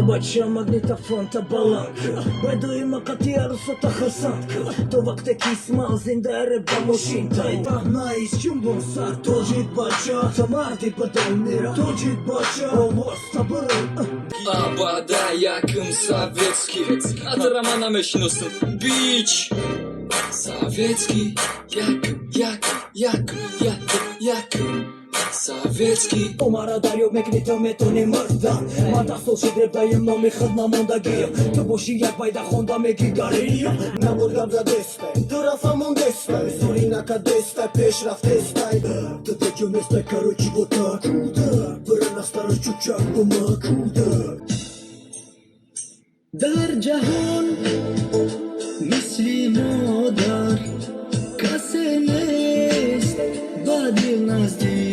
Бача магнитофон та баланка, Бедуємо катіару сота хасанка, То вактеки смал зіндере бамошінтай. Пагнаїс чумбон сар, Тожит бача, Самарди бадемнира, Тожит бача, Овоз табыры. Abada yakın Sovetski Adıramana meşnusun Biç Sovetski Yakın Sovetski Omara дарю мекнитомету не мърдан Мада солши дребдаем, но ми хъдна монда гея Тъбоши як байда хонда меги гария Намургам за дестай, дърафамон дестай Зорина кадестай, пеш рафтестай Да тече местай, короче вот так Върна стара чучак, помак Дар ҷаҳон мисли модар касе нест ба дил наздик